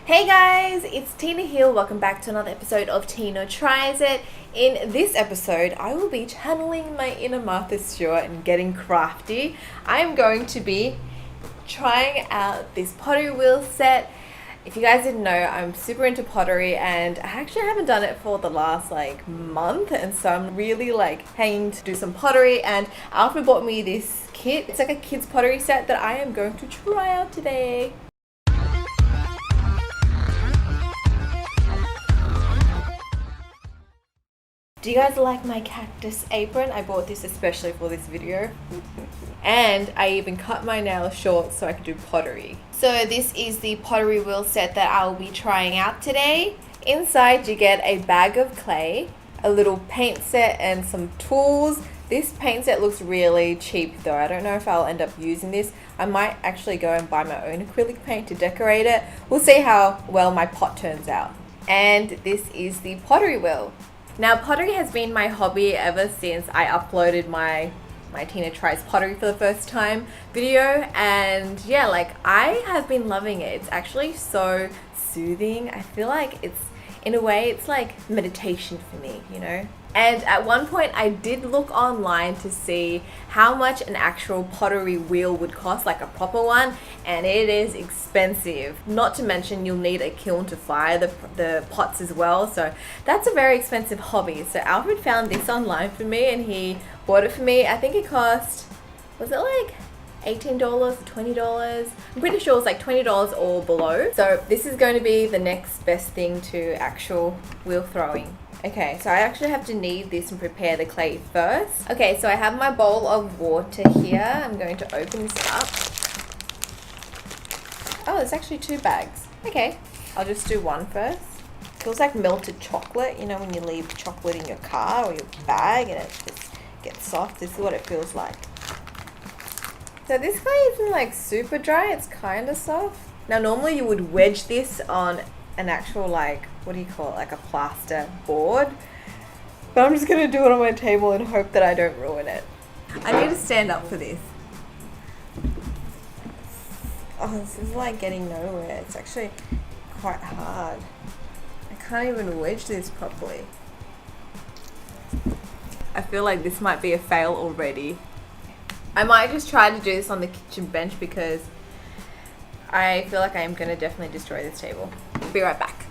Hey guys, it's Tina here. Welcome back to another episode of Tina Tries It. In this episode, I will be channeling my inner Martha Stewart and getting crafty. I am going to be trying out this pottery wheel set. If you guys didn't know, I'm super into pottery and I actually haven't done it for the last month, and so I'm really hanging to do some pottery, and Alfred bought me this kit. It's like a kids pottery set that I am going to try out today. Do you guys like my cactus apron? I bought this especially for this video. And I even cut my nails short so I could do pottery. So this is the pottery wheel set that I'll be trying out today. Inside you get a bag of clay, a little paint set and some tools. This paint set looks really cheap though. I don't know if I'll end up using this. I might actually go and buy my own acrylic paint to decorate it. We'll see how well my pot turns out. And this is the pottery wheel. Now, pottery has been my hobby ever since I uploaded my Tina Tries Pottery for the first time video, and yeah, I have been loving it. It's actually so soothing. I feel like in a way, it's like meditation for me, you know? And at one point I did look online to see how much an actual pottery wheel would cost, like a proper one, and it is expensive. Not to mention you'll need a kiln to fire the pots as well, so that's a very expensive hobby. So Alfred found this online for me and he bought it for me. I think it cost, was it like $18 or $20? I'm pretty sure it was like $20 or below. So this is going to be the next best thing to actual wheel throwing. Okay, so I actually have to knead this and prepare the clay first. Okay, so I have my bowl of water here. I'm going to open this up. Oh, there's actually 2 bags. Okay, I'll just do one first. Feels like melted chocolate, you know, when you leave chocolate in your car or your bag and it just gets soft. This is what it feels like. So this clay isn't super dry, it's kind of soft. Now normally you would wedge this on an actual what do you call it, like a plaster board. But I'm just gonna do it on my table and hope that I don't ruin it. I need to stand up for this. Oh, this is getting nowhere. It's actually quite hard. I can't even wedge this properly. I feel like this might be a fail already. I might just try to do this on the kitchen bench because I feel like I am going to definitely destroy this table. Be right back.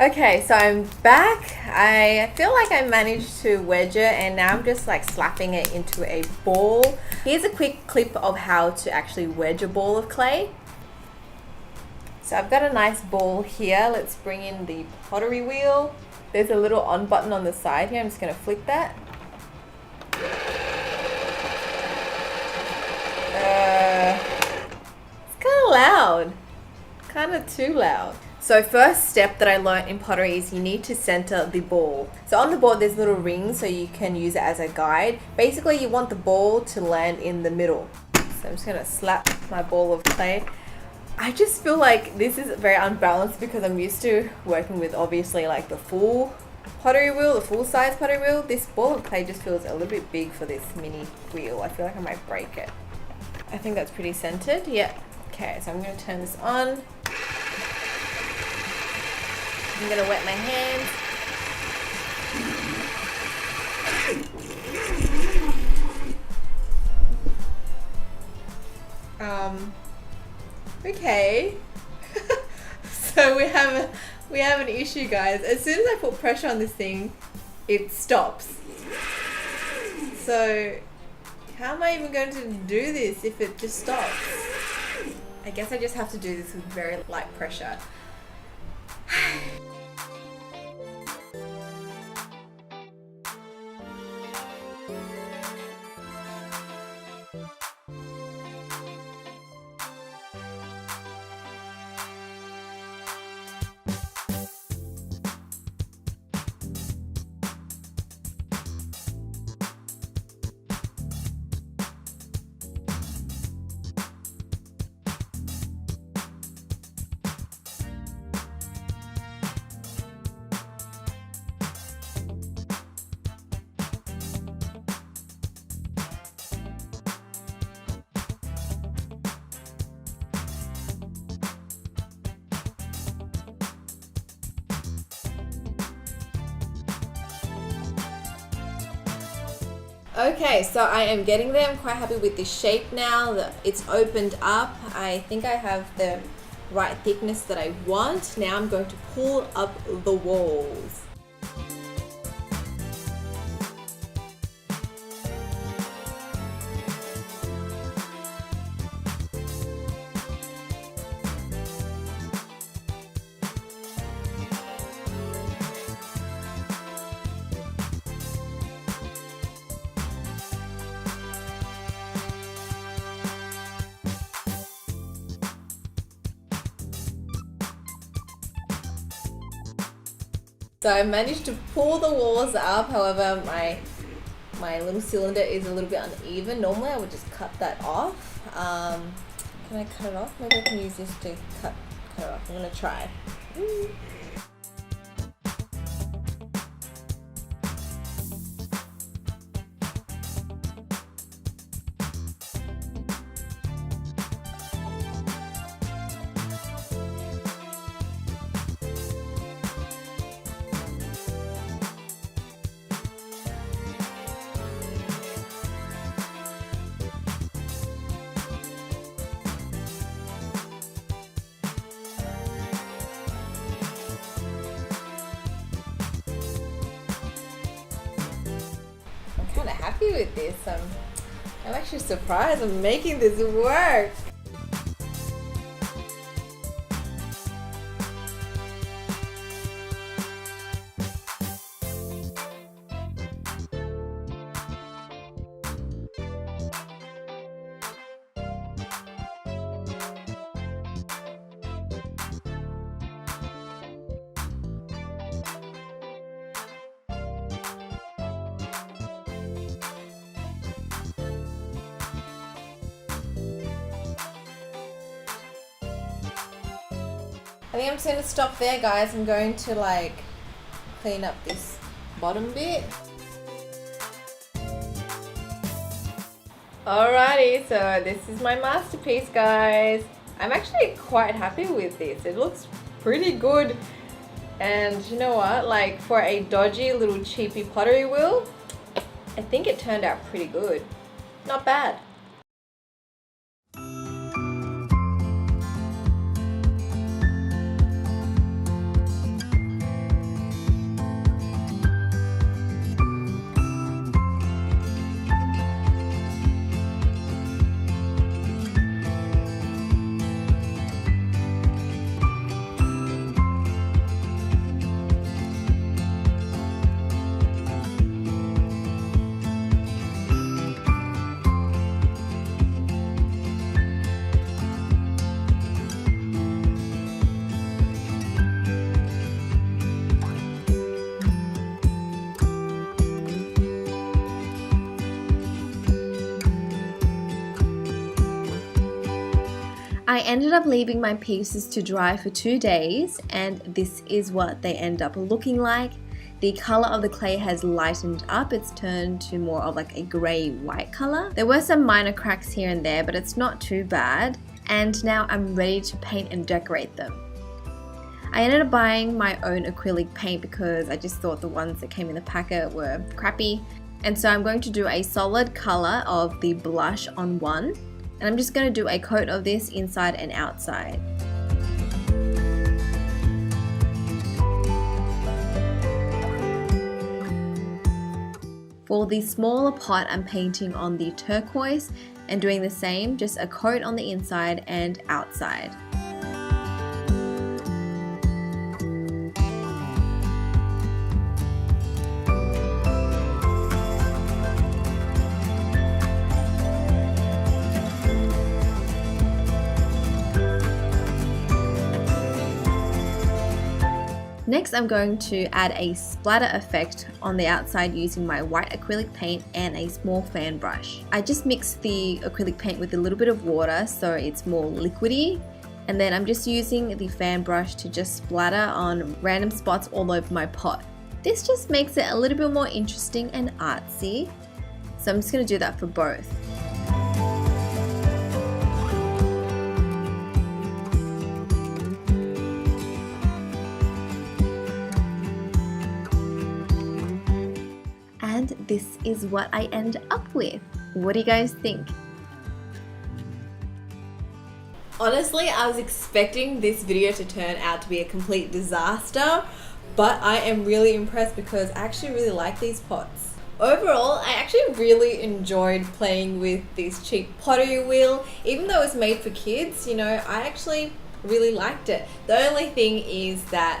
Okay, so I'm back. I feel like I managed to wedge it and now I'm just slapping it into a ball. Here's a quick clip of how to actually wedge a ball of clay. So I've got a nice ball here. Let's bring in the pottery wheel. There's a little on button on the side here. I'm just going to flick that. It's kind of loud, kind of too loud. So first step that I learned in pottery is you need to center the ball. So on the board there's little rings so you can use it as a guide. Basically you want the ball to land in the middle. So I'm just going to slap my ball of clay. I just feel like this is very unbalanced because I'm used to working with obviously the full pottery wheel, the full size pottery wheel. This ball of clay just feels a little bit big for this mini wheel. I feel like I might break it. I think that's pretty centered. Yeah. Okay, so I'm going to turn this on. I'm going to wet my hands. Okay. So we have an issue, guys. As soon as I put pressure on this thing, it stops. So how am I even going to do this if it just stops? I guess I just have to do this with very light pressure. Okay, so I am getting there. I'm quite happy with this shape now. It's opened up. I think I have the right thickness that I want. Now I'm going to pull up the walls. So I managed to pull the walls up. However, my little cylinder is a little bit uneven. Normally I would just cut that off. Can I cut it off? Maybe I can use this to cut it off. I'm gonna try. Kind of happy with this. I'm actually surprised I'm making this work. I think I'm just going to stop there, guys. I'm going to like clean up this bottom bit. Alrighty, so this is my masterpiece, guys. I'm actually quite happy with this. It looks pretty good. And you know what? Like for a dodgy little cheapy pottery wheel, I think it turned out pretty good. Not bad. I ended up leaving my pieces to dry for 2 days, and this is what they end up looking like. The color of the clay has lightened up. It's turned to more of like a gray white color. There were some minor cracks here and there, but it's not too bad. And now I'm ready to paint and decorate them. I ended up buying my own acrylic paint because I just thought the ones that came in the packet were crappy. And so I'm going to do a solid color of the blush on one. And I'm just going to do a coat of this inside and outside. For the smaller pot, I'm painting on the turquoise and doing the same, just a coat on the inside and outside. Next, I'm going to add a splatter effect on the outside using my white acrylic paint and a small fan brush. I just mixed the acrylic paint with a little bit of water so it's more liquidy, and then I'm just using the fan brush to just splatter on random spots all over my pot. This just makes it a little bit more interesting and artsy, so I'm just going to do that for both. And and this is what I end up with. What do you guys think? Honestly, I was expecting this video to turn out to be a complete disaster, but I am really impressed because I actually really like these pots. Overall, I actually really enjoyed playing with this cheap pottery wheel. Even though it's made for kids, you know, I actually really liked it. The only thing is that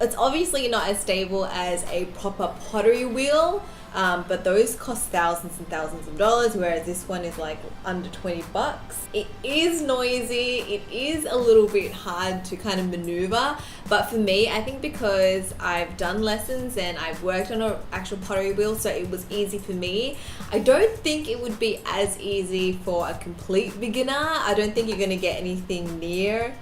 it's obviously not as stable as a proper pottery wheel, but those cost thousands and thousands of dollars, whereas this one is like under 20 bucks. It is noisy, it is a little bit hard to kind of maneuver, but for me, I think because I've done lessons and I've worked on an actual pottery wheel, so it was easy for me. I don't think it would be as easy for a complete beginner. I don't think you're gonna get anything near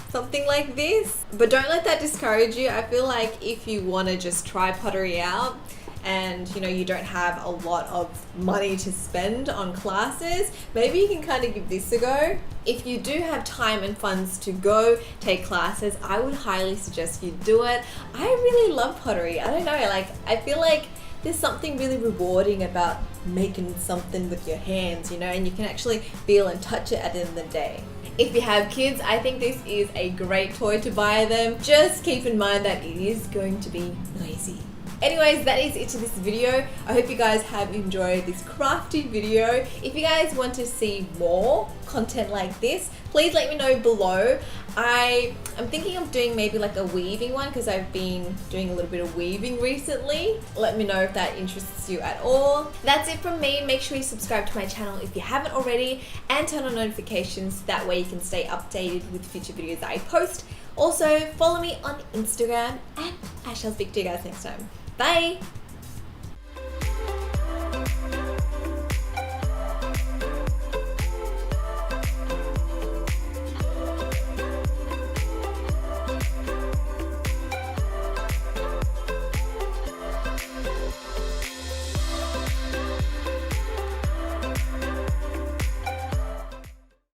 something like this, but don't let that discourage you. I feel like if you want to just try pottery out and you know you don't have a lot of money to spend on classes, maybe you can kind of give this a go. If you do have time and funds to go take classes, I would highly suggest you do it. I really love pottery. I don't know, like I feel like there's something really rewarding about making something with your hands, you know, and you can actually feel and touch it at the end of the day. If you have kids, I think this is a great toy to buy them. Just keep in mind that it is going to be noisy. Anyways, that is it to this video. I hope you guys have enjoyed this crafty video. If you guys want to see more content like this, please let me know below. I'm thinking of doing maybe like a weaving one because I've been doing a little bit of weaving recently. Let me know if that interests you at all. That's it from me. Make sure you subscribe to my channel if you haven't already and turn on notifications. That way you can stay updated with future videos that I post. Also, follow me on Instagram and I shall speak to you guys next time. Bye!